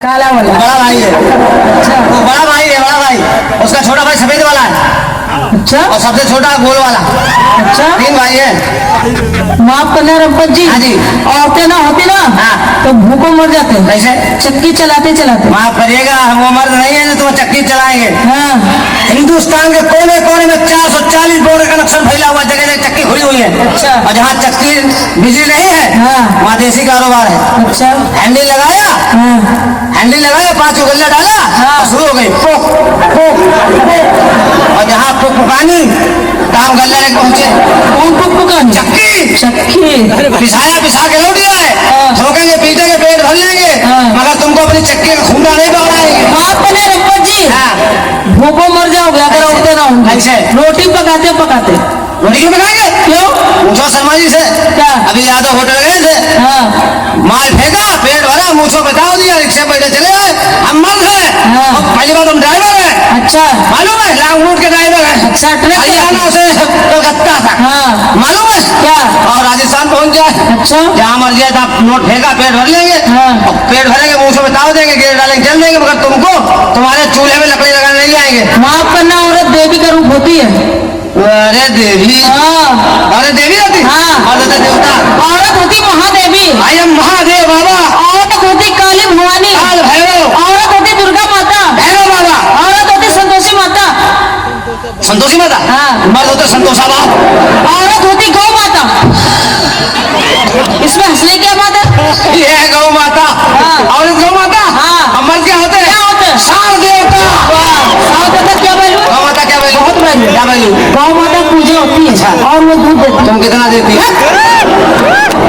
काला वाला बड़ा भाई है। अच्छा वो बड़ा भाई है, बड़ा भाई। उसका छोटा भाई सफेद वाला है अच्छा और सबसे छोटा गोल वाला। अच्छा 3 भाई है। माफ करना रंपत जी। हाँ जी। औरतें ना होती ना हाँ। तो भूखों मर जाते हैं। कैसे? चक्की चलाते चलाते। माफ करिएगा, हम वो मर्द नहीं है जो तुम्हें चक्की चलाएंगे। हाँ हिंदुस्तान के कोने कोने में 440 बोर्ड का कनेक्शन फैला हुआ, जगह जगह चक्की खुली हुई है। अच्छा। और जहाँ चक्की बिजली नहीं है हाँ। वहाँ देसी कारोबार है। अच्छा हैंडल लगाया, हाँ हैंडल लगाया, 5 उगलिया डाला और शुरू हो गई पोक पोक पोक। और जहाँ पुक पुकानी काम गल्ला एक पहुंचे कौन पुकान चक्की चक्की पिसाया, पिसा के लौट गया है। हाँ। ठोकेंगे पीटेंगे पेट भर लेंगे हाँ। मगर तुमको अपनी चक्की का खूंटा नहीं पकड़ाएंगे। माफ करना रंपत जी। हाँ। भूखों मर जाओगे अगर औरतें ना होंगी। कैसे? रोटी पकाते पकाते। रोटी क्यों बनाएंगे? क्यों? पूछो शर्मा जी से। क्या? अभी यादव होटल गए थे, हाँ माल फेंका, पेट भरा, मूछो बताओ दिया, रिक्शे बैठे चले गए। हम मर्द हैं। हाँ। और पहली बात हम ड्राइवर हैं। अच्छा मालूम है, लॉन्ग रूट के ड्राइवर हैं। अच्छा ट्रक हरियाणा से कलकत्ता तक। हाँ मालूम है क्या? और राजस्थान पहुंच जाए, अच्छा जहाँ मर्जी है आप नोट फेंका, पेट भर लेंगे। हाँ। और पेट भरेंगे, मुंह से बताओ देंगे, गिर डालेंगे, चल देंगे, मगर तुमको तुम्हारे चूल्हे में लकड़ी लगाने नहीं आएंगे। माफ करना औरत देवी का रूप होती है। अरे देवी, हाँ अरे देवी होती। हाँ। और होते देवता। औरत होती महादेवी। आई एम महादेव बाबा, औरत होती काली भवानी। काल भैरव, औरत होती दुर्गा माता। भैरव बाबा, औरत होती संतोषी माता। संतोषी माता। हाँ। मर्द होते संतोषा बाप। औरत होती गौ माता। इसमें हंसने क्या बात है? ये है गौ माता। हाँ। औरत गौ माता। हाँ। और मर्द क्या होते हैं? क्या होते हैं? सार देवता। गौ माता क्या वैल्यू? गौ माता क्या वैल्यू? बहुत वैल्यू। क्या वैल्यू? गौ माता पूजा होती है और वो दूध देती है। तुम कितना देती है?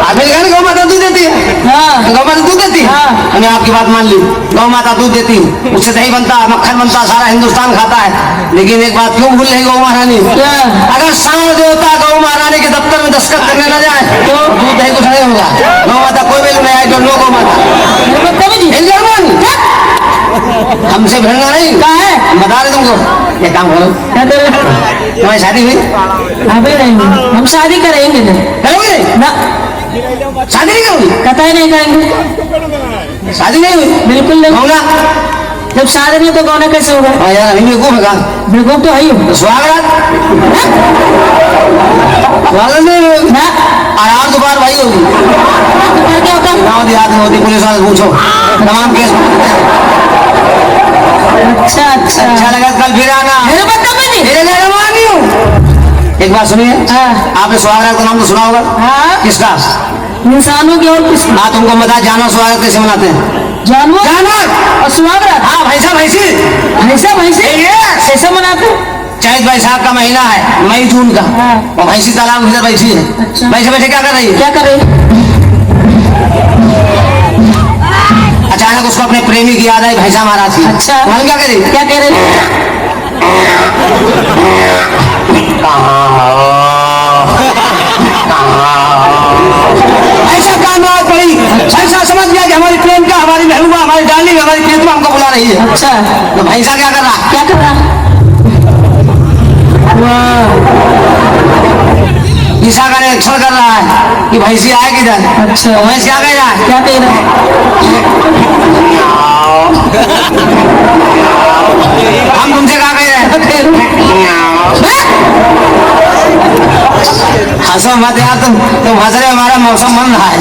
आपने कहा ना गौ माता दूध देती है। हाँ गौ माता दूध देती है। हाँ। मैंने आपकी बात मान ली, गौ माता दूध देती है, उससे दही बनता है, मक्खन बनता है, सारा हिंदुस्तान खाता है। लेकिन एक बात क्यों भूल रही गौ महारानी? क्या? अगर सांड देवता गौ महारानी के दफ्तर में दस्तखत करने न जाए तो दूध दही कुछ नहीं होगा। गौ माता कोई वैल्यू नहीं, आई डोंट नो गौ माता। कभी जी हमसे भिड़ना नहीं। कहा है? बता रहे तुमको, ये काम करो। क्या कर रहे? तुम्हारी शादी हुई? अभी नहीं, हम शादी करेंगे नहीं। करोगे नहीं? ना शादी नहीं करोगी? कतई नहीं करेंगे। शादी नहीं हुई? बिल्कुल नहीं। होगा। जब शादी नहीं तो गौना कैसे होगा? हाँ यार, अभी बेवकूफ है का? बिल्कुल तो है ही हो। तो स्वागत स्वागत नहीं ना आराम दोपहर भाई होगी। तुम्हारा क्या होता? गाँव देहात में होती, पुलिस वाले पूछो, तमाम केस। अच्छा अच्छा अच्छा लगा कल फिर आना। मेरे बता बनी। मेरे घर में आनी हूँ। एक बात सुनिए, हाँ आपने स्वागत का नाम तो सुना होगा। हाँ किसका? इंसानों की और किस हाँ, तुमको बता, जानवर स्वागत कैसे मनाते हैं? जानवर जानवर। और सुहागरात। हाँ, भैंसा भैंसी। ऐसा वैसे कैसे मनाते? चैत बैसाख का महीना है, मई जून का। हाँ। और भैंसी तालाब भीतर बैठी है। अच्छा। बैठे बैठे क्या कर रही है? क्या करे? अचानक उसको अपने प्रेमी की याद आई, भैंसा महाराज की। अच्छा। हम क्या करें? क्या कह रहे? ऐसा काम रात पड़ी, ऐसा समझ गया कि हमारी प्रेम का, हमारी महबूबा, हमारी डार्लिंग, हमारी प्रियतमा हमको बुला रही है। अच्छा तो भैंसा क्या कर रहा? क्या कर रहा? ईसा का निरीक्षण कर रहा है कि भैंसी आए किधर। अच्छा तो भैंस क्या कह रहा है? क्या कह रहा? हम तुमसे क्या कह रहे हैं? हंसो मत यार, तुम हंस रहे हो, हमारा मौसम बन रहा है।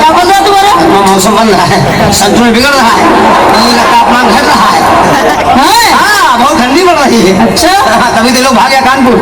क्या बोल रहा तुम्हारा? मौसम बन रहा है, संतुलन बिगड़ रहा है, दिल्ली का तापमान घट रहा है। हाँ हाँ, बहुत ठंडी पड़ रही है। अच्छा हाँ, तभी तो लोग भाग गया कानपुर।